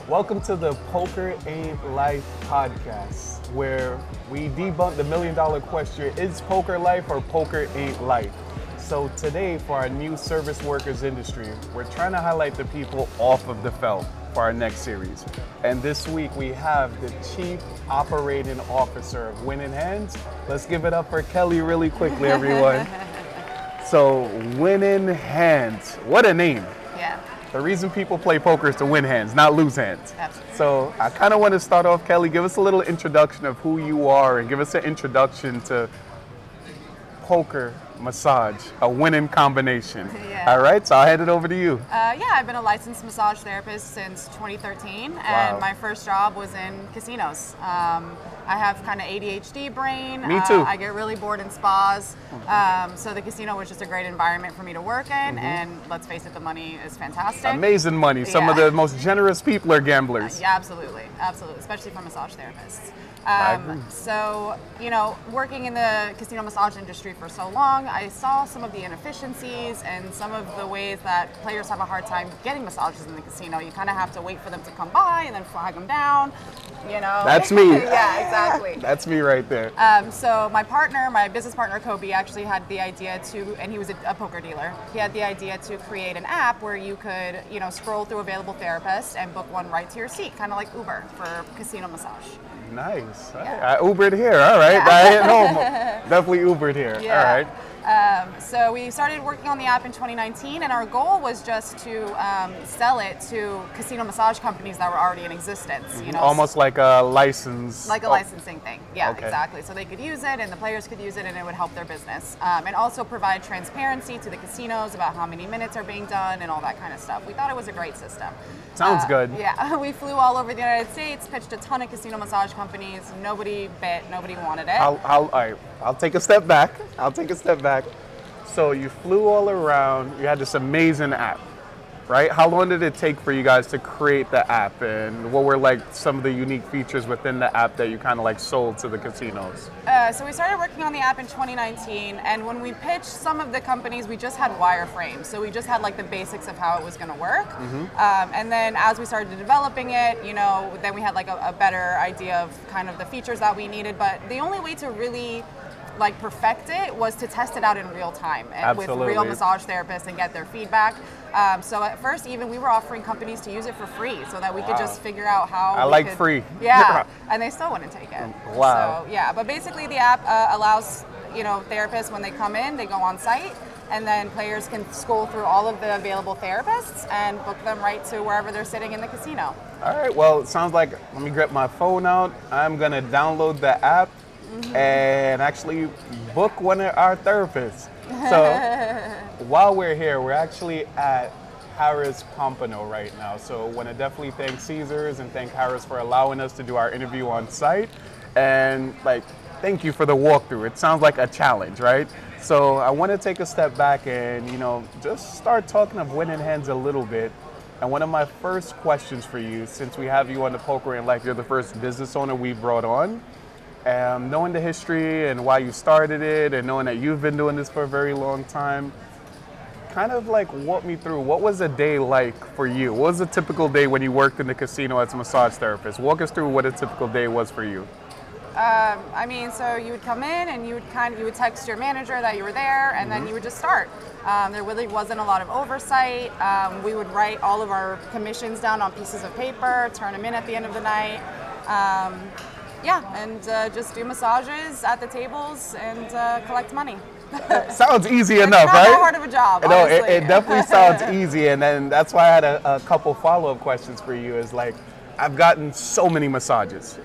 Welcome to the Poker Ain't Life podcast, where we debunk the million-dollar question, is poker life or poker ain't life? So today, for our new service workers industry, we're trying to highlight the people off of the felt for our next series. And this week, we have the Chief Operating Officer of Winning Hands. Let's give it up for Kelley really quickly, everyone. So, Winning Hands, what a name. Yeah. The reason people play poker is to win hands, not lose hands. Absolutely. So I kind of want to start off, Kelley, give us a little introduction of who you are and give us an introduction to poker, massage, a winning combination. Yeah. All right, so I'll hand it over to you. I've been a licensed massage therapist since 2013, and my first job was in casinos. I have kind of ADHD brain. Me too. I get really bored in spas. So the casino was just a great environment for me to work in, and let's face it, the money is fantastic. Amazing money. Some of the most generous people are gamblers. Yeah, absolutely, especially for massage therapists. I agree. So, working in the casino massage industry for so long, I saw some of the inefficiencies and some of the ways that players have a hard time getting massages in the casino. You kind of have to wait for them to come by and then flag them down, That's me. Yeah, exactly. That's me right there. So my business partner, Kobe, actually had the idea and he was a poker dealer. He had the idea to create an app where you could, scroll through available therapists and book one right to your seat, kind of like Uber for casino massage. Nice. Yeah. I Ubered here. All right. Yeah. I hit home. Definitely Ubered here. Yeah. All right. So we started working on the app in 2019, and our goal was just to sell it to casino massage companies that were already in existence. Almost like a license. Like a licensing thing. Yeah, Okay. exactly. So they could use it, and the players could use it, and it would help their business. And also provide transparency to the casinos about how many minutes are being done and all that kind of stuff. We thought it was a great system. Sounds good. Yeah, we flew all over the United States, pitched a ton of casino massage companies. Nobody bit, nobody wanted it. All right, I'll take a step back. So you flew all around. You had this amazing app, right? How long did it take for you guys to create the app, and what were like some of the unique features within the app that you kind of like sold to the casinos? So we started working on the app in 2019, and when we pitched some of the companies, we just had wireframes. So we just had like the basics of how it was going to work. And then as we started developing it, then we had like a better idea of kind of the features that we needed. But the only way to really perfect it was to test it out in real time with real massage therapists and get their feedback. So at first, even we were offering companies to use it for free so that we could just figure out how free. Yeah, and they still wouldn't take it. Wow. So yeah, but basically the app allows therapists, when they come in, they go on site, and then players can scroll through all of the available therapists and book them right to wherever they're sitting in the casino. All right. Well, it sounds like, let me grab my phone out. I'm gonna download the app and actually book one of our therapists. So while we're here, we're actually at Harrah's Pompano right now. So I want to definitely thank Caesars and thank Harrah's for allowing us to do our interview on site. And thank you for the walkthrough. It sounds like a challenge, right? So I want to take a step back and, just start talking of Winning Hands a little bit. And one of my first questions for you, since we have you on the Poker and Life, you're the first business owner we brought on. Knowing the history and why you started it, and knowing that you've been doing this for a very long time, kind of walk me through, what was a day like for you? What was a typical day when you worked in the casino as a massage therapist? Walk us through what a typical day was for you. So you would come in and you would text your manager that you were there, and then you would just start. There really wasn't a lot of oversight. We would write all of our commissions down on pieces of paper, turn them in at the end of the night. And just do massages at the tables and collect money. Sounds easy enough, not right? Not that hard of a job, No, honestly. it definitely sounds easy, and then that's why I had a couple follow-up questions for you. Is I've gotten so many massages,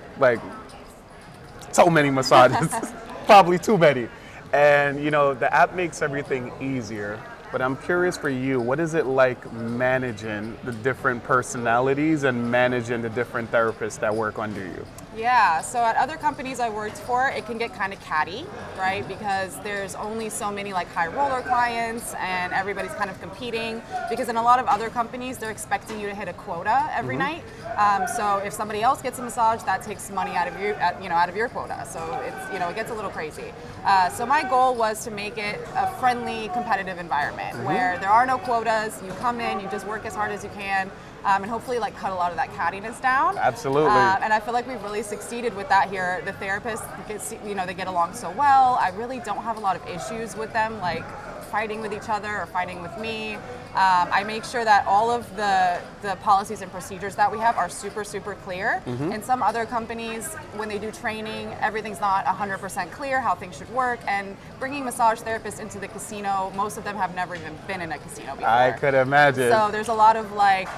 probably too many, and the app makes everything easier. But I'm curious for you, what is it like managing the different personalities and managing the different therapists that work under you? Yeah, so at other companies I worked for, it can get kind of catty, right? Because there's only so many like high roller clients and everybody's kind of competing. Because in a lot of other companies, they're expecting you to hit a quota every night. So if somebody else gets a massage, that takes money out of your quota. So it's, it gets a little crazy. So my goal was to make it a friendly, competitive environment where there are no quotas. You come in, you just work as hard as you can. and hopefully like cut a lot of that cattiness down. Absolutely. And I feel like we've really succeeded with that here. The therapists, they get along so well. I really don't have a lot of issues with them, like fighting with each other or fighting with me. I make sure that all of the policies and procedures that we have are super, super clear. In some other companies, when they do training, everything's not 100% clear how things should work. And bringing massage therapists into the casino, most of them have never even been in a casino before. I could imagine. So there's a lot of like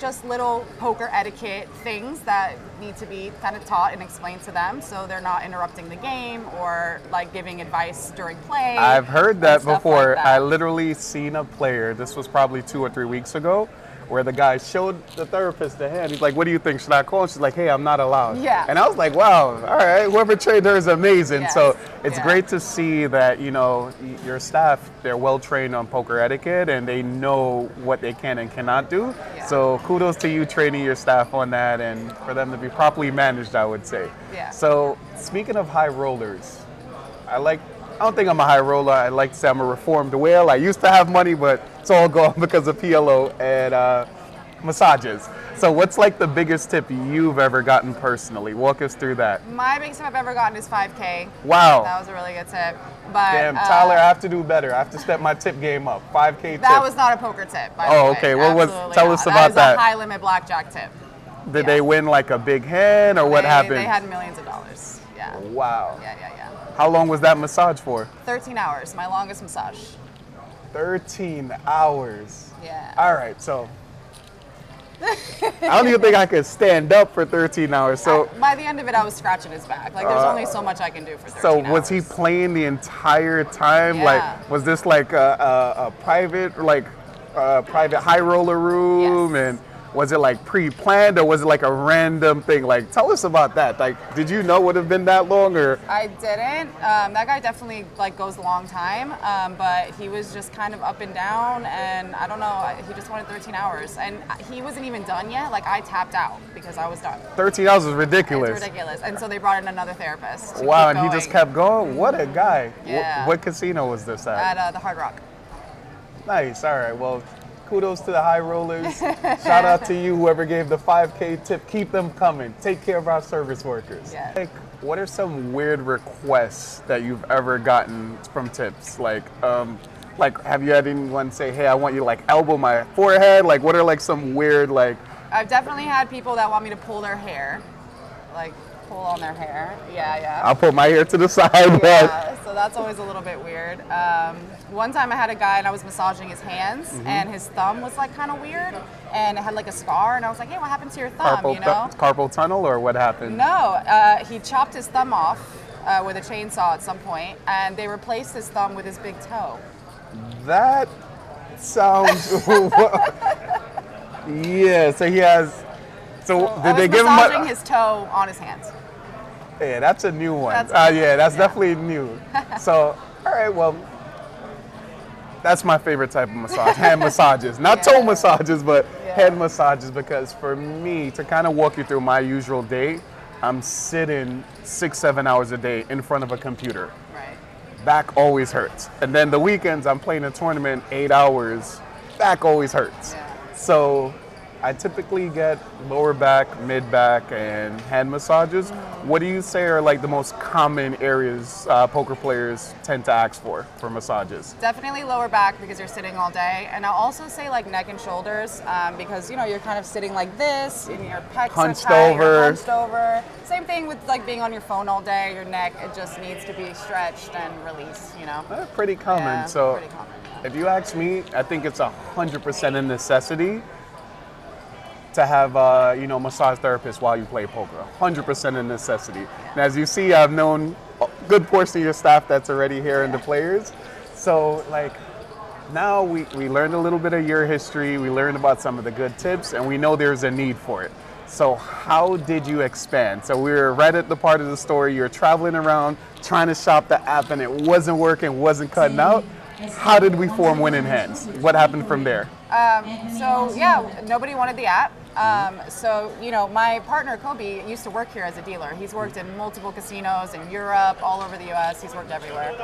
just little poker etiquette things that need to be kind of taught and explained to them, so they're not interrupting the game or like giving advice during play. I've heard that before. Like that. I literally seen a player, this was probably 2 or 3 weeks ago, where the guy showed the therapist the hand. He's like, what do you think? Should I call? And she's like, hey, I'm not allowed. Yeah. And I was like, wow, all right, whoever trained her is amazing. Yes. So it's Yeah. great to see that, your staff, they're well trained on poker etiquette and they know what they can and cannot do. Yeah. So kudos to you training your staff on that and for them to be properly managed, I would say. Yeah. So speaking of high rollers, I don't think I'm a high roller. I like to say I'm a reformed whale. I used to have money, but it's all gone because of PLO and massages. So what's like the biggest tip you've ever gotten personally? Walk us through that. My biggest tip I've ever gotten is $5K. Wow. That was a really good tip. But Damn, Tyler, I have to do better. I have to step my tip game up. 5K tip. that was not a poker tip, by the way. Okay. What was? Absolutely Tell not. us about That that. is a high limit blackjack tip. Did they win like a big hand or what happened? They had millions of dollars. Yeah. Wow. Yeah. How long was that massage for? 13 hours, my longest massage. 13 hours. Yeah. All right, so I don't even think I could stand up for 13 hours. So By the end of it, I was scratching his back. Like, there's only so much I can do for 13 So hours. was he playing the entire time? Yeah. Like, was this like a private, private high roller room? Yes. And was it like pre-planned or was it like a random thing? Like, tell us about that. Like, did you know it would have been that long or? I didn't. That guy definitely like goes a long time, but he was just kind of up and down, and I don't know. He just wanted 13 hours, and he wasn't even done yet. Like I tapped out because I was done. 13 hours is ridiculous. It's ridiculous, and so they brought in another therapist. to Wow, keep and he just kept going. What a guy. Yeah. What casino was this at? at the Hard Rock. Nice. All right. Well, kudos to the high rollers. Shout out to you, whoever gave the 5K tip. Keep them coming. Take care of our service workers. Yeah. Like, what are some weird requests that you've ever gotten from tips? Like, have you had anyone say, "Hey, I want you to like elbow my forehead"? Like, what are like some weird like? I've definitely had people that want me to pull their hair, like pull on their hair. Yeah. I'll put my hair to the side. Yeah, so that's always a little bit weird. One time I had a guy and I was massaging his hands and his thumb was like kind of weird and it had like a scar and I was like, hey, what happened to your thumb, Carpal tunnel or what happened? No, he chopped his thumb off with a chainsaw at some point and they replaced his thumb with his big toe. That sounds... Yeah, so he has... So did they give him massaging his toe on his hands. Yeah, that's a new one. That's definitely new. So, all right, well, that's my favorite type of massage, hand massages. Not toe massages, but head massages, because for me, to kind of walk you through my usual day, I'm sitting 6-7 hours a day in front of a computer. Right. Back always hurts. And then the weekends, I'm playing a tournament 8 hours, back always hurts. Yeah. So I typically get lower back, mid back, and hand massages. What do you say are like the most common areas poker players tend to ask for massages? Definitely lower back because you're sitting all day, and I'll also say like neck and shoulders because you're kind of sitting like this, and your pecs Hunched are tight, over. you're hunched over. Same thing with like being on your phone all day. Your neck it just needs to be stretched and released. Pretty common. Yeah, So pretty common, yeah. if you ask me, I think it's 100% a necessity to have massage therapists while you play poker. 100% a necessity. And as you see, I've known a good portion of your staff that's already here and the players. So like now we learned a little bit of your history, we learned about some of the good tips, and we know there's a need for it. So how did you expand? So we were right at the part of the story, you're traveling around trying to shop the app and it wasn't working, wasn't cutting out. How did we form Winning Hands? What happened from there? Nobody wanted the app. My partner Kobe used to work here as a dealer. He's worked in multiple casinos in Europe, all over the US. He's worked everywhere.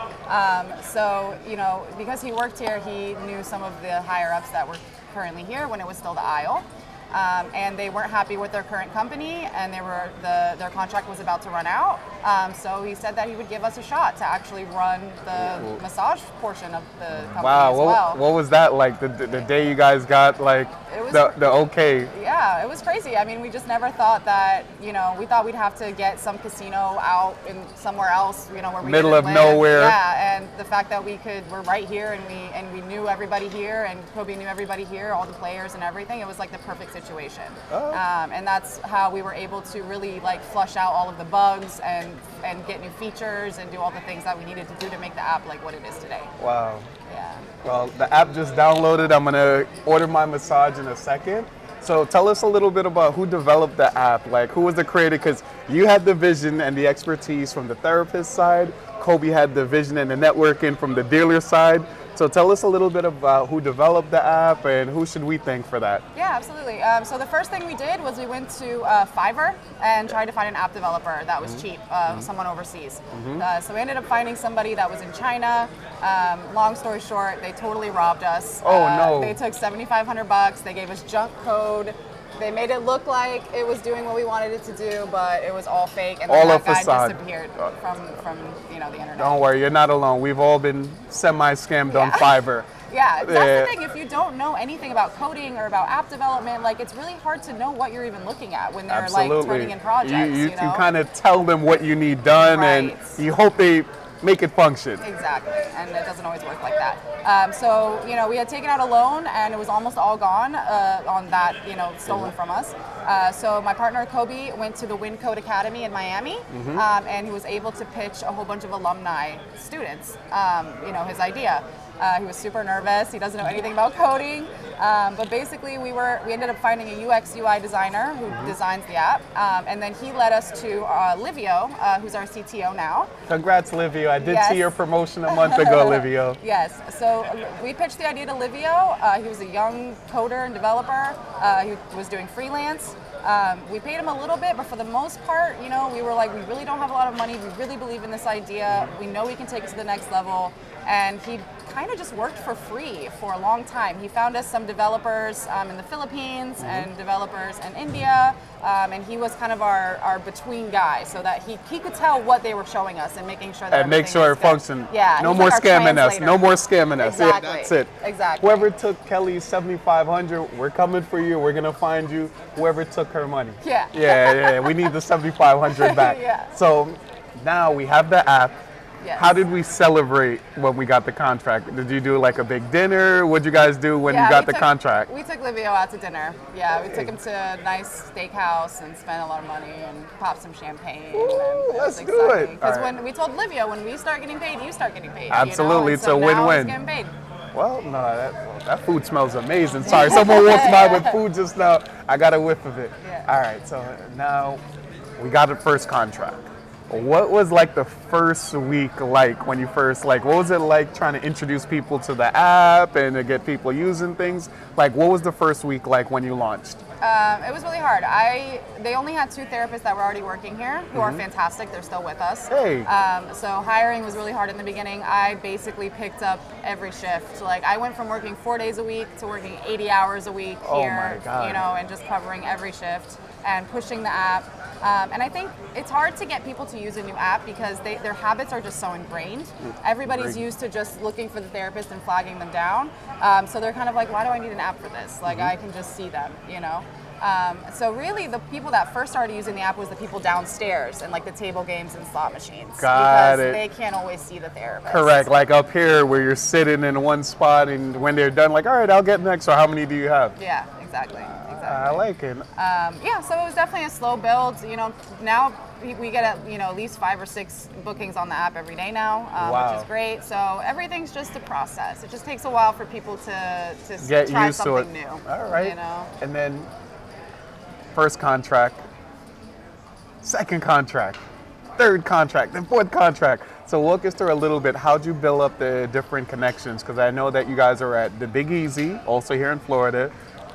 Because he worked here, he knew some of the higher ups that were currently here when it was still the Isle. and they weren't happy with their current company, and their contract was about to run out. So he said that he would give us a shot to actually run the massage portion of the company as well. What was that like the day you guys got like the okay? Yeah, it was crazy. I mean, we just never thought that, you know, we thought we'd have to get some casino out in somewhere else, you know, where we middle didn't of live. nowhere. Yeah, and the fact that we're right here, and we knew everybody here, and Kobe knew everybody here, all the players and everything. It was like the perfect situation. Oh. And that's how we were able to really like flush out all of the bugs and get new features and do all the things that we needed to do to make the app like what it is today. Wow. Yeah. Well, the app just downloaded. I'm gonna order my massage in a second. So tell us a little bit about who developed the app, like who was the creator, because you had the vision and the expertise from the therapist side. Kobe had the vision and the networking from the dealer side. So tell us a little bit about who developed the app and who should we thank for that? Yeah, absolutely. So the first thing we did was we went to Fiverr and tried to find an app developer that was cheap, someone overseas. So we ended up finding somebody that was in China. Long story short, they totally robbed us. Oh no! They took $7,500. They gave us junk code. They made it look like it was doing what we wanted it to do, but it was all fake, and then that guy disappeared from the internet. Don't worry, you're not alone. We've all been semi-scammed on Fiverr. Yeah, that's the thing. If you don't know anything about coding or about app development, like it's really hard to know what you're even looking at when they're like turning in projects. You kind of tell them what you need done, and you hope they make it function. Exactly, and it doesn't always work like that. So, you know, we had taken out a loan and it was almost all gone on that, you know, stolen from us. So my partner Kobe went to the Win Code Academy in Miami, and he was able to pitch a whole bunch of alumni students, you know, his idea. He was super nervous. He doesn't know anything about coding, but basically we ended up finding a UX UI designer who designs the app, and then he led us to Livio, who's our CTO now. Congrats, Livio. I did see your promotion a month ago, Livio. Yes. So we pitched the idea to Livio. He was a young coder and developer. He was doing freelance. We paid him a little bit, but for the most part, you know, we were like, we really don't have a lot of money. We really believe in this idea. We know we can take it to the next level. And he kind of just worked for free for a long time. He found us some developers in the Philippines and developers in India, and he was kind of our between guy, so that he could tell what they were showing us and making sure that and make sure it functioned. Yeah. No more scamming us. No more scamming us. Exactly. Yeah, that's it. Exactly. Whoever took Kelley's $7,500, we're coming for you. We're gonna find you. Whoever took her money. Yeah. Yeah. We need the $7,500 back. Yeah. So now we have the app. Yes. How did we celebrate when we got the contract? Did you do like a big dinner? What did you guys do when you got the contract? We took Livio out to dinner. Yeah, we took him to a nice steakhouse and spent a lot of money and popped some champagne. Ooh, let's do it. Because when we told Livio, when we start getting paid, you start getting paid. Absolutely, you know? it's a win-win. Now he's getting paid. Well, no, that food smells amazing. Sorry, someone walked by with food just now. I got a whiff of it. Yeah. All right, so now we got a first contract. What was like the first week like when you first, like, what was it like trying to introduce people to the app and to get people using things? Like, what was the first week like when you launched? It was really hard. They only had 2 therapists that were already working here who are fantastic. They're still with us. Hey. So hiring was really hard in the beginning. I basically picked up every shift. Like I went from working 4 days a week to working 80 hours a week here, my God. you know, and just covering every shift and pushing the app. And I think it's hard to get people to use a new app because their habits are just so ingrained. Everybody's used to just looking for the therapist and flagging them down. So they're kind of like, why do I need an app for this? Like I can just see them, you know? So really the people that first started using the app was the people downstairs and like the table games and slot machines. Got because it. they can't always see the therapist. Correct, like up here where you're sitting in one spot and when they're done, like, all right, I'll get next. Or how many do you have? Yeah, exactly. I like it. Yeah, so it was definitely a slow build. You know, now we get at least 5 or 6 bookings on the app every day now, which is great. So everything's just a process. It just takes a while for people to get try used something to it. new. All right. You know? And then first contract, second contract, third contract, then fourth contract. So walk us through a little bit. How'd you build up the different connections? Because I know that you guys are at the Big Easy, also here in Florida.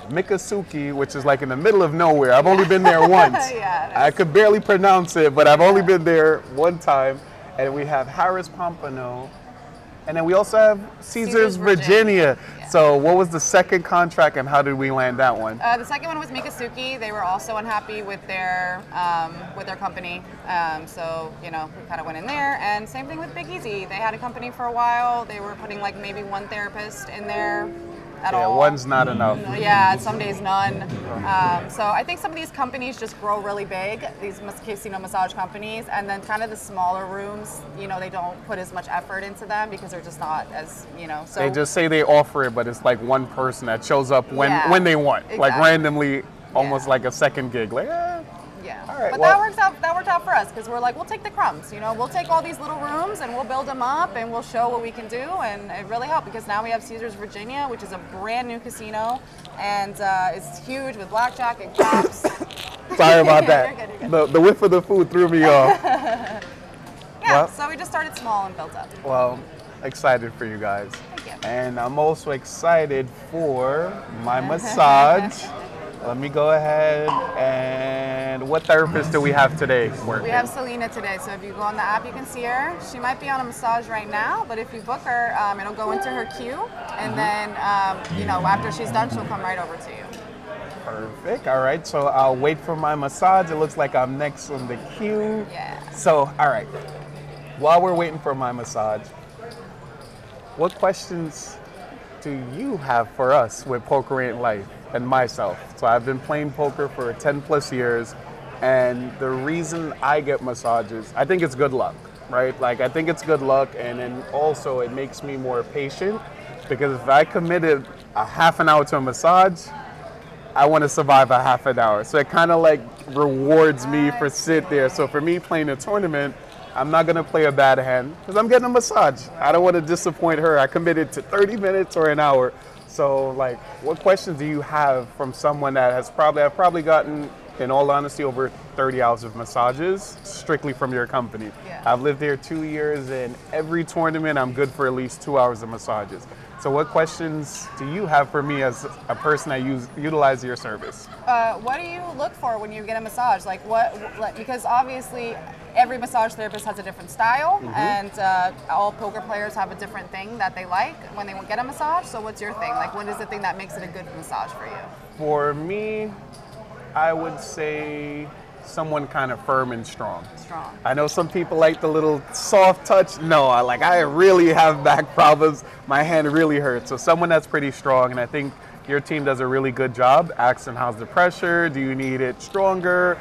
Miccosukee, which is like in the middle of nowhere. I've only been there once. Yeah, I could barely pronounce it, but I've only been there one time. And we have Harrah's Pompano And then we also have Caesars, Virginia. Yeah. So what was the second contract and how did we land that one? The second one was Miccosukee. They were also unhappy with their company. So, you know, we kind of went in there. And same thing with Big Easy. They had a company for a while. They were putting like maybe one therapist in there at all. One's not enough. Yeah, some days none. So I think some of these companies just grow really big, these casino massage companies, and then kind of the smaller rooms, you know, they don't put as much effort into them because they're just not as, you know. So they just say they offer it, but it's like one person that shows up when they want, exactly. like randomly, almost like a second gig. Like, yeah. all right, but well, that worked out for us because we're like, we'll take the crumbs, you know, we'll take all these little rooms and we'll build them up and we'll show what we can do, and it really helped because now we have Caesars Virginia, which is a brand new casino, and it's huge with blackjack and craps. Sorry about that. You're good. The whiff of the food threw me off. So we just started small and built up. Well, excited for you guys. Thank you. And I'm also excited for my massage. Let me go ahead and what therapist do we have today working? We have Selena today, so if you go on the app, you can see her. She might be on a massage right now, but if you book her, it'll go into her queue, and then, you know, after she's done, she'll come right over to you. Perfect. All right, so I'll wait for my massage. It looks like I'm next on the queue. Yeah. So, all right, while we're waiting for my massage, what questions do you have for us with Poker Ain't Life and myself? So I've been playing poker for 10 plus years, and the reason I get massages, I think it's good luck, right? Like, I think it's good luck, and then also it makes me more patient, because if I committed a half an hour to a massage, I want to survive a half an hour. So it kind of like rewards me for sit there. So for me playing a tournament, I'm not going to play a bad hand because I'm getting a massage. I don't want to disappoint her. I committed to 30 minutes or an hour. So like, what questions do you have from someone that has I've probably gotten, in all honesty, over 30 hours of massages strictly from your company. Yeah. I've lived there 2 years, and every tournament I'm good for at least 2 hours of massages. So what questions do you have for me as a person that utilize your service? What do you look for when you get a massage? Like because obviously every massage therapist has a different style, and all poker players have a different thing that they like when they get a massage. So what's your thing? Like, what is the thing that makes it a good massage for you? For me, I would say someone kind of firm and strong. Strong. I know some people like the little soft touch. No, I really have back problems. My hand really hurts. So someone that's pretty strong, and I think your team does a really good job asking how's the pressure, do you need it stronger?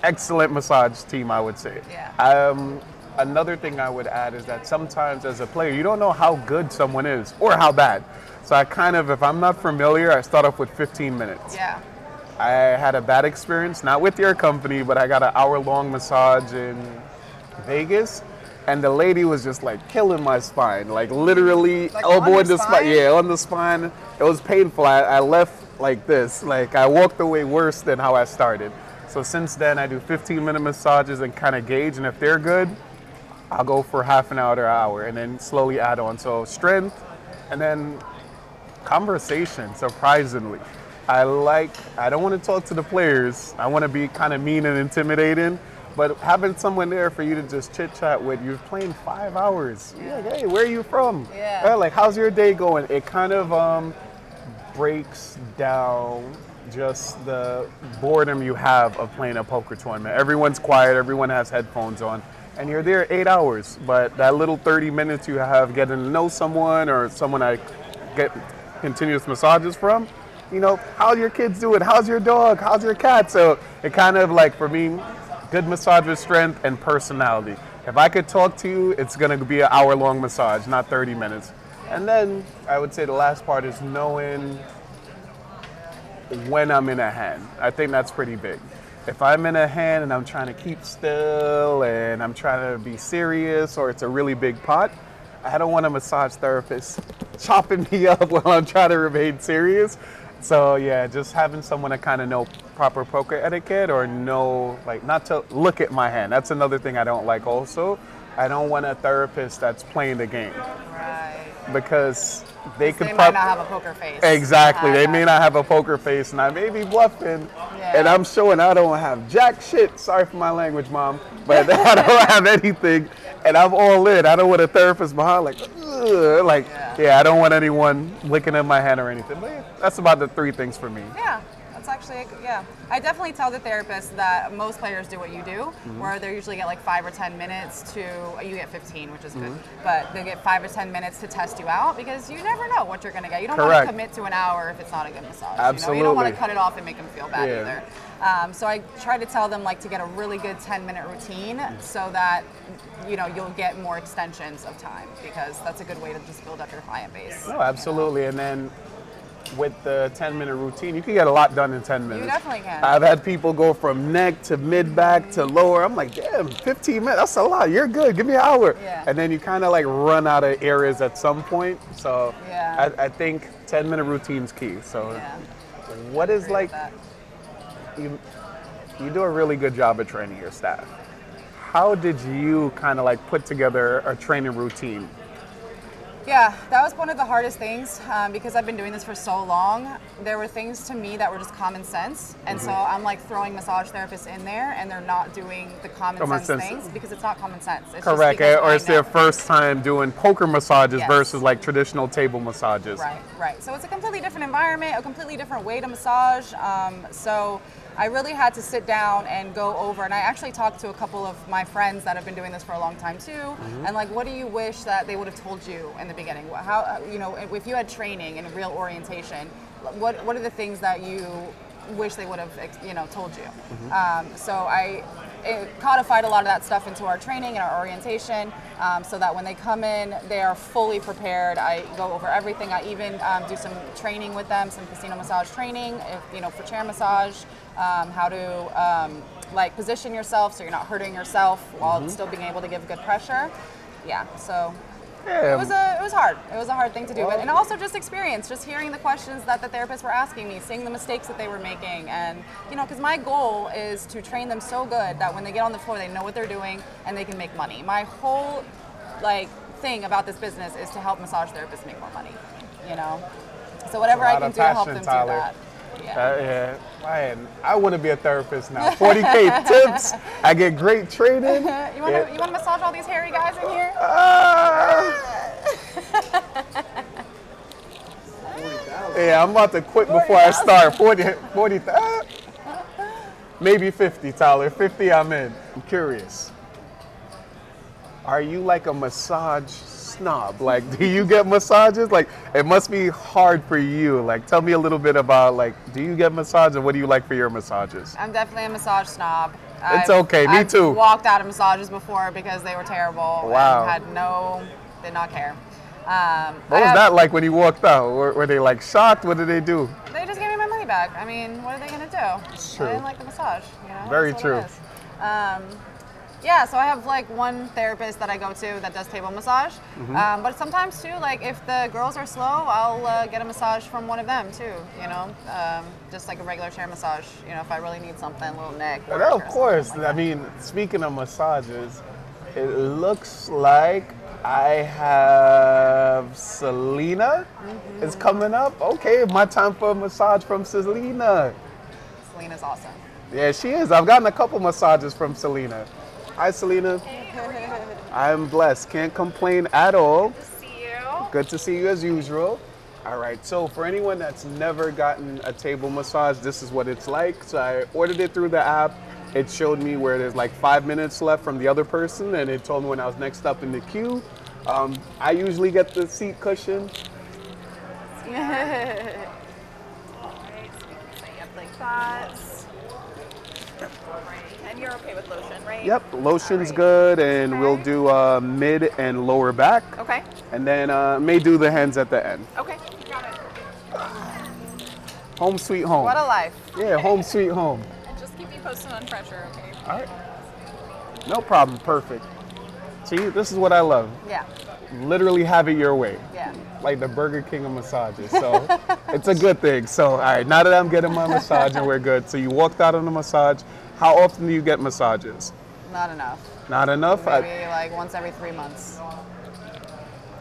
Excellent massage team, I would say. Yeah. Another thing I would add is that sometimes as a player, you don't know how good someone is or how bad. So I kind of, if I'm not familiar, I start off with 15 minutes. Yeah. I had a bad experience, not with your company, but I got an hour-long massage in Vegas, and the lady was just like killing my spine, like literally like elbow on in the your spine. spine? Yeah, on the spine. It was painful. I left like this, like I walked away worse than how I started. So since then, I do 15-minute massages and kind of gauge, and if they're good, I'll go for half an hour to an hour, and then slowly add on. So strength, and then conversation, surprisingly. I don't want to talk to the players. I want to be kind of mean and intimidating, but having someone there for you to just chit chat with, you're playing 5 hours. Yeah. You're like, hey, where are you from? Yeah. Like, how's your day going? It kind of breaks down just the boredom you have of playing a poker tournament. Everyone's quiet, everyone has headphones on, and you're there 8 hours, but that little 30 minutes you have getting to know someone or someone I get continuous massages from, you know, how your kids doing? How's your dog? How's your cat? So it kind of like, for me, good massage with strength and personality. If I could talk to you, it's going to be an hour-long massage, not 30 minutes. And then I would say the last part is knowing when I'm in a hand. I think that's pretty big. If I'm in a hand and I'm trying to keep still and I'm trying to be serious, or it's a really big pot, I don't want a massage therapist chopping me up while I'm trying to remain serious. So yeah, just having someone that kind of know proper poker etiquette, or know, like, not to look at my hand. That's another thing I don't like also. I don't want a therapist that's playing the game. Right. Because they could might not have a poker face. Exactly. They may not have a poker face, and I may be bluffing, and I'm showing I don't have jack shit. Sorry for my language, Mom, but I don't have anything, and I'm all in. I don't want a therapist behind, like, ugh, like, I don't want anyone licking in my hand or anything. But that's about the 3 things for me. Yeah. That's actually, I definitely tell the therapist that most players do what you do, where they usually get like 5 or 10 minutes to, you get 15, which is good, but they get 5 or 10 minutes to test you out because you never know what you're going to get. You don't want to commit to an hour if it's not a good massage. Absolutely. You don't want to cut it off and make them feel bad either. So I try to tell them like to get a really good 10-minute routine so that, you'll get more extensions of time because that's a good way to just build up your client base. No, absolutely. And then with the 10-minute routine, you can get a lot done in 10 minutes. You definitely can. I've had people go from neck to mid-back to lower. I'm like, damn, 15 minutes, that's a lot. You're good. Give me an hour. Yeah. And then you kind of like run out of areas at some point. So I think 10-minute routine's key. So what is like, you do a really good job at training your staff. How did you kind of like put together a training routine? Yeah, that was one of the hardest things because I've been doing this for so long. There were things to me that were just common sense. And so I'm like throwing massage therapists in there and they're not doing the common sense things because it's not common sense. It's correct. Or it's their first time doing poker massages versus like traditional table massages. Right. So it's a completely different environment, a completely different way to massage. So I really had to sit down and go over, and I actually talked to a couple of my friends that have been doing this for a long time too, and like, what do you wish that they would have told you in the beginning? How, if you had training and real orientation, what are the things that you wish they would have, told you? So I codified a lot of that stuff into our training and our orientation, so that when they come in, they are fully prepared. I go over everything. I even do some training with them, some casino massage training, for chair massage, how to like position yourself so you're not hurting yourself while still being able to give good pressure. So it was hard. It was a hard thing to do, and also just experience, just hearing the questions that the therapists were asking me, seeing the mistakes that they were making, and because my goal is to train them so good that when they get on the floor, they know what they're doing and they can make money. My whole thing about this business is to help massage therapists make more money. So whatever I can do to help them do that. Man, I want to be a therapist now. 40K tips. I get great training. You want to massage all these hairy guys in here? I'm about to quit before I start. 40, maybe 50, Tyler. 50, I'm in. I'm curious. Are you like a massage snob? Like, do you get massages? Like, it must be hard for you. Like, tell me a little bit about, like, do you get massages? What do you like for your massages? I'm definitely a massage snob. It's okay, me too. I've walked out of massages before because they were terrible. Wow. And did not care. What was that like when you walked out? Were they like shocked? What did they do? They just gave me my money back. I mean, what are they going to do? It's true. I didn't like the massage. Very true. So I have like one therapist that I go to that does table massage. But sometimes too, like if the girls are slow, I'll get a massage from one of them too, just like a regular chair massage, if I really need something, a little neck. Of course. I mean, speaking of massages, it looks like I have Selena is coming up. Okay, my time for a massage from Selena. Selena's awesome. Yeah, she is. I've gotten a couple massages from Selena. Hi, Selena. I'm blessed. Can't complain at all. Good to see you. Good to see you as usual. All right, so for anyone that's never gotten a table massage, this is what it's like. So I ordered it through the app. It showed me where there's like 5 minutes left from the other person, and it told me when I was next up in the queue. I usually get the seat cushion. All right, so we can say up like that. And you're okay with lotion, right? Yep, lotion's good, and we'll do mid and lower back. Okay. And then may do the hands at the end. Okay, got it. Home sweet home. What a life. Yeah, home sweet home. And just keep me posted on pressure, okay? All right. No problem, perfect. See, this is what I love. Yeah. Literally have it your way. Yeah. Like the Burger King of massages. So it's a good thing. So, all right, now that I'm getting my massage and we're good. So you walked out on the massage. How often do you get massages? Not enough. Not enough? Maybe like once every 3 months.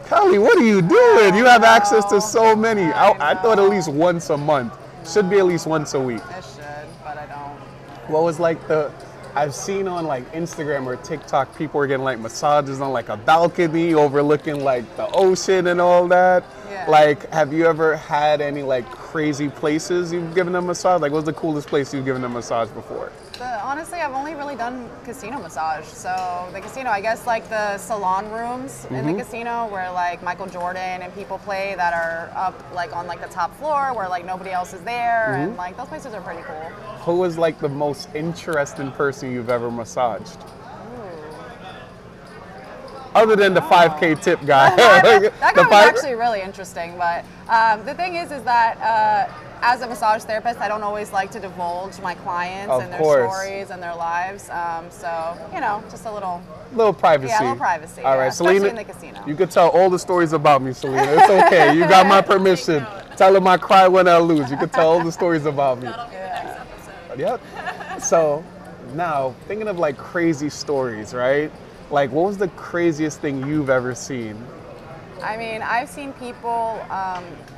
Kelley, what are you doing? You have access to so many. I thought at least once a month. Should be at least once a week. I should, but I don't. What was like I've seen on like Instagram or TikTok, people are getting like massages on like a balcony overlooking like the ocean and all that. Yeah. Like, have you ever had any like crazy places you've given a massage? Like, what's the coolest place you've given a massage before? Honestly, I've only really done casino massage. So the casino, I guess like the salon rooms in the casino where like Michael Jordan and people play that are up like on like the top floor where like nobody else is there. And like those places are pretty cool. Who was like the most interesting person you've ever massaged? Other than the 5K tip guy. That guy was actually really interesting. But the thing is that as a massage therapist, I don't always like to divulge my clients and their stories and their lives. So, you know, just a little privacy. Yeah, a little privacy. All right, especially Selena, in the casino. you could tell all the stories about me, Selena. It's okay. You got my permission. Tell them I cry when I lose. You could tell all the stories about me. Yep. So now, thinking of like crazy stories, right? Like, what was the craziest thing you've ever seen? I mean, I've seen people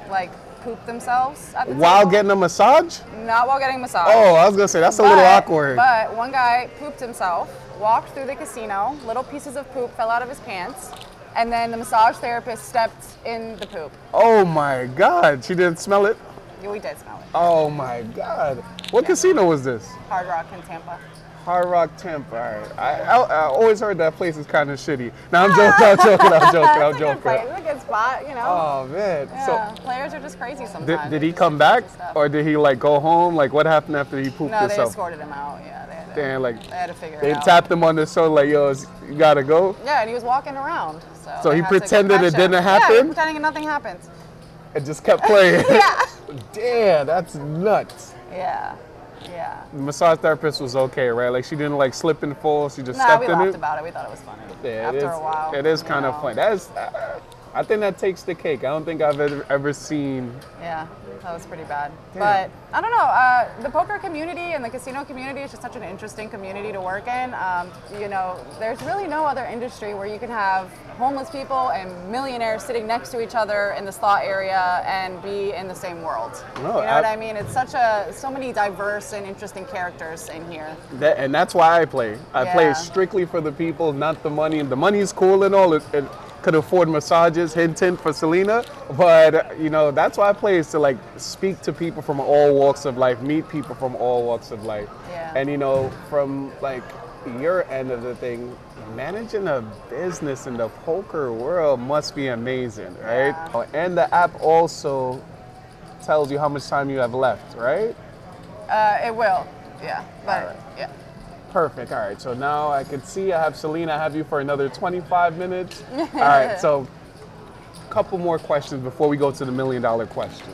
like poop themselves at the While table. getting a massage? Not while getting a massage. Oh, I was gonna say that's a little awkward. But one guy pooped himself, walked through the casino, little pieces of poop fell out of his pants, and then the massage therapist stepped in the poop. Oh my God, she didn't smell it? Yeah, we did smell it. Oh my God. What casino was this? Hard Rock in Tampa. Hard Rock Tampa. All right. I always heard that place is kind of shitty. No, I'm joking. I'm joking. It's a good place. It's a good spot, you know. Oh man. Yeah, players are just crazy So sometimes. did he come back, or did he like go home? Like, what happened after he pooped No, himself? they escorted him out. Yeah, they had to figure They it out. tapped him on the shoulder like, yo, you gotta go. Yeah, and he was walking around. So he they had to pretended it catch him. didn't Yeah, he happen? was pretending nothing happened. It just kept playing. Yeah. Damn, that's nuts. Yeah. Yeah. The massage therapist was okay, right? Like, she didn't like slip and fall. She just Nah, stepped we in laughed it. about it. We thought it was funny. Yeah, After a while. It is kind of fun. That is, I think that takes the cake. I don't think I've ever seen. Yeah, that was pretty bad. But I don't know. The poker community and the casino community is just such an interesting community to work in. You know, there's really no other industry where you can have homeless people and millionaires sitting next to each other in the slot area and be in the same world. No, you know what I mean? It's so many diverse and interesting characters in here. And that's why I play. I play strictly for the people, not the money. The money's cool and all. It could afford massages, hint for Selena. But, you know, that's why I play, is to like speak to people from all walks of life, meet people from all walks of life. Yeah. And, you know, from like your end of the thing, managing a business in the poker world must be amazing, right? Yeah. And the app also tells you how much time you have left, right? It will, yeah. But yeah. Perfect. All right. So now I can see I have Selena. I have you for another 25 minutes. All right. So a couple more questions before we go to the $1 million question.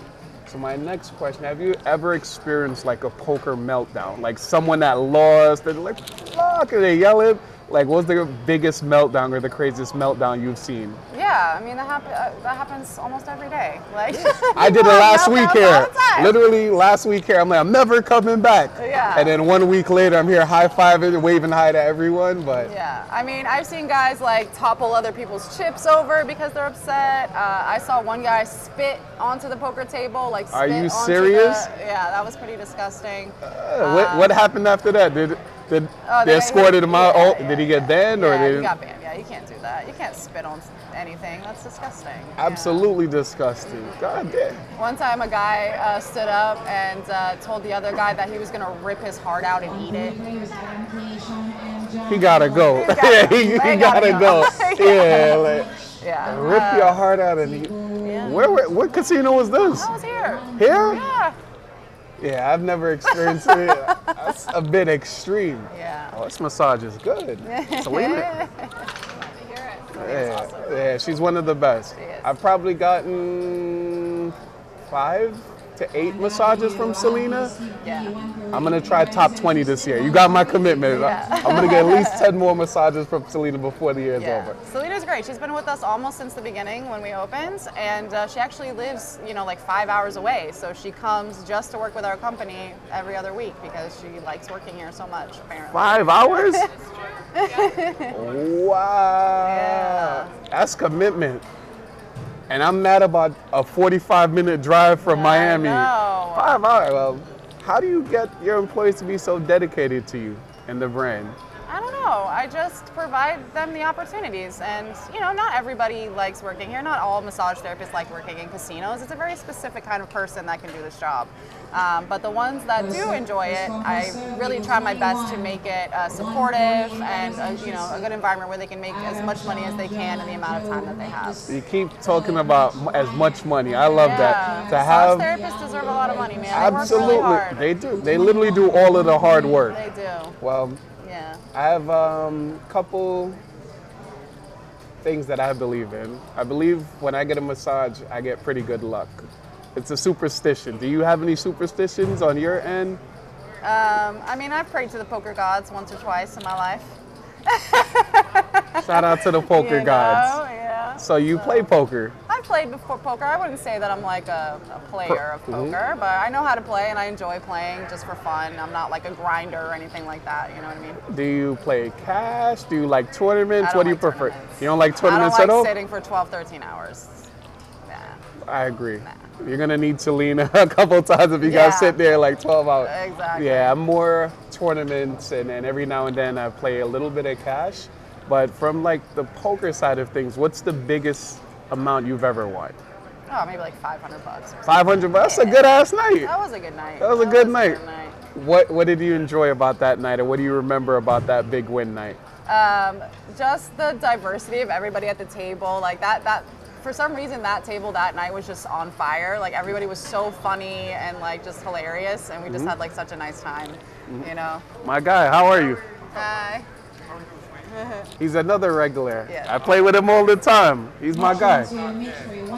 So my next question, have you ever experienced like a poker meltdown? Like someone that lost and like, fuck, and they yell it? Like, what's the biggest meltdown or the craziest meltdown you've seen? Yeah, I mean, that happens almost every day. Like I did it last week here. Literally last week here. I'm like, I'm never coming back. Yeah. And then 1 week later, I'm here high-fiving, waving hi to everyone. But yeah, I mean, I've seen guys like topple other people's chips over because they're upset. I saw one guy spit onto the poker table. Like, are you spit onto serious? Yeah, that was pretty disgusting. What happened after that? Did they escorted him out? Yeah, did he get banned or yeah, did he got banned? Yeah, you can't do that. You can't spit on anything. That's disgusting. Absolutely disgusting. God damn. One time a guy stood up and told the other guy that he was gonna rip his heart out and eat it. He gotta go. Yeah, he gotta go. Yeah. Rip your heart out and eat. Yeah. What casino was this? I was here. Here? Yeah. Yeah, I've never experienced it. That's a bit extreme. Yeah. Oh, this massage is good. Selena. Yeah, she's one of the best. I've probably gotten 5 to 8 massages from Selena. Yeah. I'm gonna try top 20 this year. You got my commitment. Yeah. I'm gonna get at least 10 more massages from Selena before the year is over. Selena's great. She's been with us almost since the beginning when we opened, and she actually lives, like 5 hours away. So she comes just to work with our company every other week because she likes working here so much, apparently. 5 hours? Yeah. Wow. Yeah. That's commitment. And I'm mad about a 45-minute drive from Miami. I know. 5 hours. Well, how do you get your employees to be so dedicated to you and the brand? I don't know. I just provide them the opportunities. And, you know, not everybody likes working here. Not all massage therapists like working in casinos. It's a very specific kind of person that can do this job. But the ones that do enjoy it, I really try my best to make it supportive and, you know, a good environment where they can make as much money as they can in the amount of time that they have. You keep talking about as much money. I love that. To have massage therapists deserve a lot of money, man. Absolutely. They work really hard. They do. They literally do all of the hard work. They do. Well, yeah. I have a couple things that I believe in. I believe when I get a massage, I get pretty good luck. It's a superstition. Do you have any superstitions on your end? I mean, I've prayed to the poker gods once or twice in my life. Shout out to the poker gods. Yeah. So you play poker? I've played before poker. I wouldn't say that I'm like a player of poker, but I know how to play and I enjoy playing just for fun. I'm not like a grinder or anything like that, you know what I mean? Do you play cash? Do you like tournaments? I don't What do you like prefer? tournaments. You don't like tournaments I at don't all? like sitting for 12, 13 hours. Nah. I agree. You're gonna need to lean a couple times if you guys sit there like 12 hours. Exactly. Yeah, I'm more tournaments and every now and then I play a little bit of cash. But from like the poker side of things, what's the biggest amount you've ever won? Oh, maybe like $500 or something. 500 bucks? That's a good ass night. That was a good night. That was a good night. What did you enjoy about that night, or what do you remember about that big win night? Just the diversity of everybody at the table, like that for some reason that table that night was just on fire. Like everybody was so funny and like just hilarious, and we just had like such a nice time, you know. My guy, how are you? Hi. He's another regular. Yeah. I play with him all the time. He's my guy.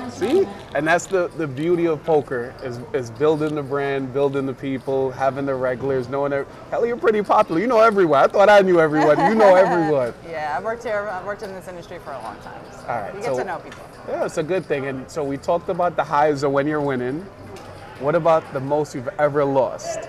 See? And that's the beauty of poker is building the brand, building the people, having the regulars, knowing that, hell, you're pretty popular. You know everyone. I thought I knew everyone. You know everyone. Yeah, I've worked in this industry for a long time. So All right, you get to know people. Yeah, it's a good thing. And so we talked about the highs of when you're winning. What about the most you've ever lost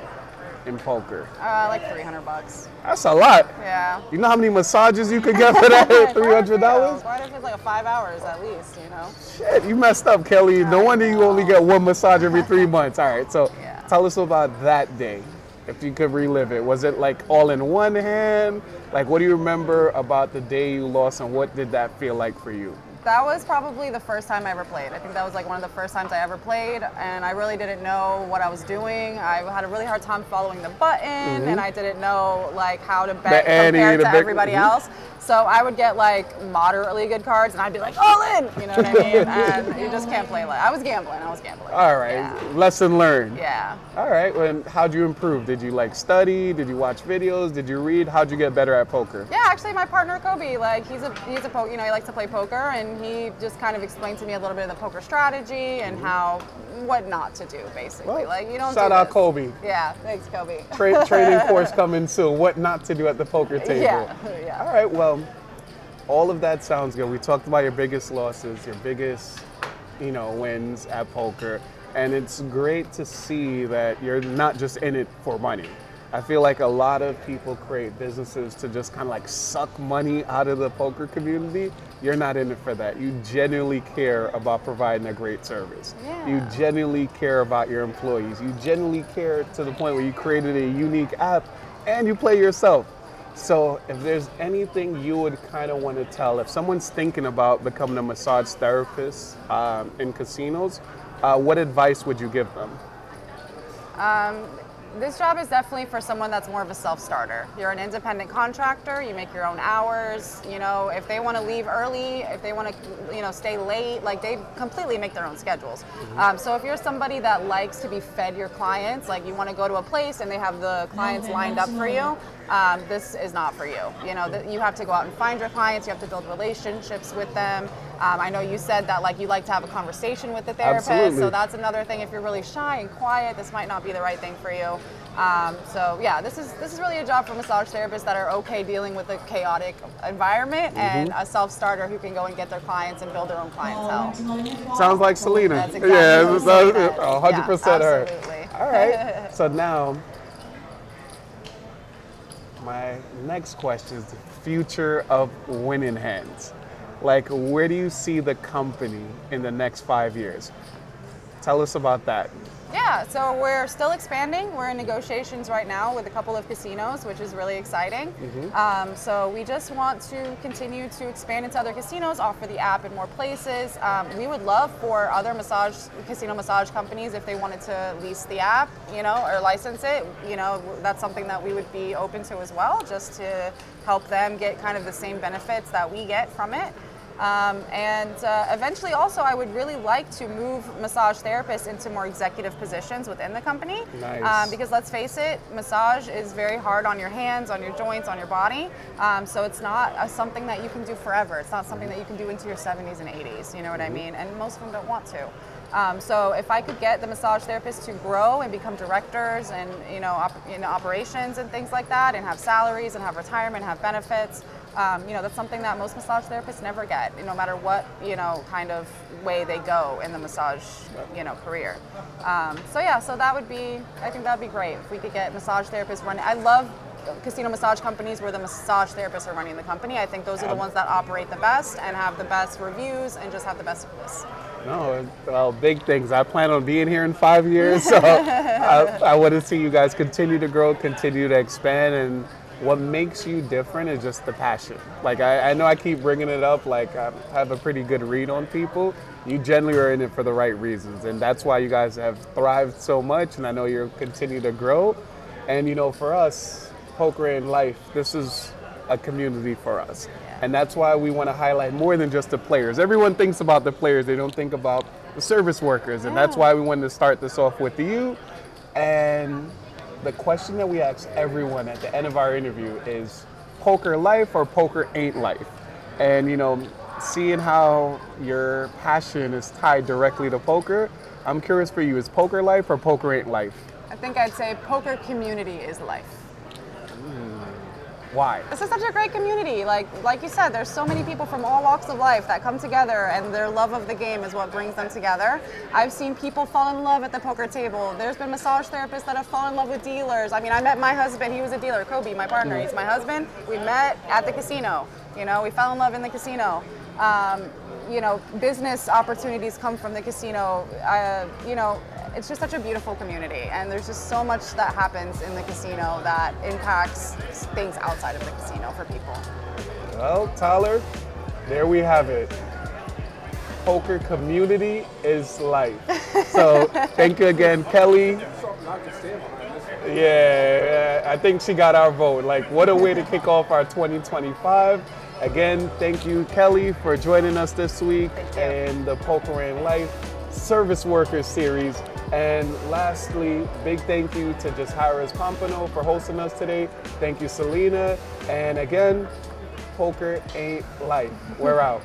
in poker? Like $300. That's a lot. Yeah. You know how many massages you could get for that? $300? Why if it's like 5 hours at least, you know? Shit, you messed up, Kelly. No wonder you only get one massage every 3 months. All right, so tell us about that day, if you could relive it. Was it like all in one hand? Like, what do you remember about the day you lost, and what did that feel like for you? That was probably the first time I ever played. I think that was like one of the first times I ever played, and I really didn't know what I was doing. I had a really hard time following the button, and I didn't know like how to bet compared to everybody else. So I would get like moderately good cards, and I'd be like, all in, you know what I mean? And you just can't play like I was gambling. All right, lesson learned. Yeah. All right, well, how'd you improve? Did you like study? Did you watch videos? Did you read? How'd you get better at poker? Yeah, actually, my partner Kobe, like he's a he likes to play poker, and he just kind of explained to me a little bit of the poker strategy and what not to do, basically. Well, like you don't. Shout out Kobe. Yeah, thanks Kobe. Training course coming soon. What not to do at the poker table. Yeah. All right, well, all of that sounds good. We talked about your biggest losses, your biggest, wins at poker. And it's great to see that you're not just in it for money. I feel like a lot of people create businesses to just kind of like suck money out of the poker community. You're not in it for that. You genuinely care about providing a great service. Yeah. You genuinely care about your employees. You genuinely care to the point where you created a unique app and you play yourself. So if there's anything you would kind of want to tell, if someone's thinking about becoming a massage therapist in casinos, what advice would you give them? This job is definitely for someone that's more of a self-starter. You're an independent contractor, you make your own hours, if they want to leave early, if they want to, stay late, like they completely make their own schedules. So if you're somebody that likes to be fed your clients, like you want to go to a place and they have the clients lined up for you, this is not for you. You have to go out and find your clients, you have to build relationships with them. I know you said that like you like to have a conversation with the therapist, Absolutely. so that's another thing. If you're really shy and quiet, this might not be the right thing for you. So yeah, this is really a job for massage therapists that are okay dealing with a chaotic environment and a self-starter who can go and get their clients and build their own clientele. Sounds like Selena. That's exactly Selena. 100% her. Absolutely. All right. So now, my next question is the future of Winning Hands. Like, where do you see the company in the next 5 years? Tell us about that. Yeah, so we're still expanding. We're in negotiations right now with a couple of casinos, which is really exciting. So we just want to continue to expand into other casinos, offer the app in more places. We would love for other casino massage companies, if they wanted to lease the app, or license it, that's something that we would be open to as well, just to help them get kind of the same benefits that we get from it. Eventually also I would really like to move massage therapists into more executive positions within the company. Nice. Because let's face it, massage is very hard on your hands, on your joints, on your body. So it's not something that you can do forever. It's not something that you can do into your 70s and 80s, you know what I mean? And most of them don't want to. So if I could get the massage therapists to grow and become directors and operations and things like that, and have salaries and have retirement, have benefits, that's something that most massage therapists never get, no matter what kind of way they go in the massage career. So that would be, I think that would be great if we could get massage therapists running. I love casino massage companies where the massage therapists are running the company. I think those are the ones that operate the best and have the best reviews and just have the best service. No, well, big things. I plan on being here in 5 years, so I want to see you guys continue to grow, continue to expand, and what makes you different is just the passion. Like, I know I keep bringing it up, like I have a pretty good read on people. You generally are in it for the right reasons, and that's why you guys have thrived so much, and I know you'll continue to grow. And for us, Poker in Life, this is a community for us. And that's why we want to highlight more than just the players. Everyone thinks about the players, they don't think about the service workers. And that's why we wanted to start this off with you. And the question that we ask everyone at the end of our interview is, poker life or poker ain't life? And seeing how your passion is tied directly to poker, I'm curious for you, is poker life or poker ain't life? I think I'd say poker community is life. Why? This is such a great community. Like you said, there's so many people from all walks of life that come together, and their love of the game is what brings them together. I've seen people fall in love at the poker table. There's been massage therapists that have fallen in love with dealers. I mean, I met my husband, he was a dealer, Kobe, my partner, he's my husband. We met at the casino. We fell in love in the casino. Business opportunities come from the casino. It's just such a beautiful community, and there's just so much that happens in the casino that impacts things outside of the casino for people. Well, Tyler, there we have it. Poker community is life. So thank you again, Kelley. Yeah, I think she got our vote. Like, what a way to kick off our 2025. Again, thank you, Kelley, for joining us this week in the Poker and Life Service Workers Series. And lastly, big thank you to just Harrah's Pompano for hosting us today. Thank you, Selena. And again, poker ain't life. We're out.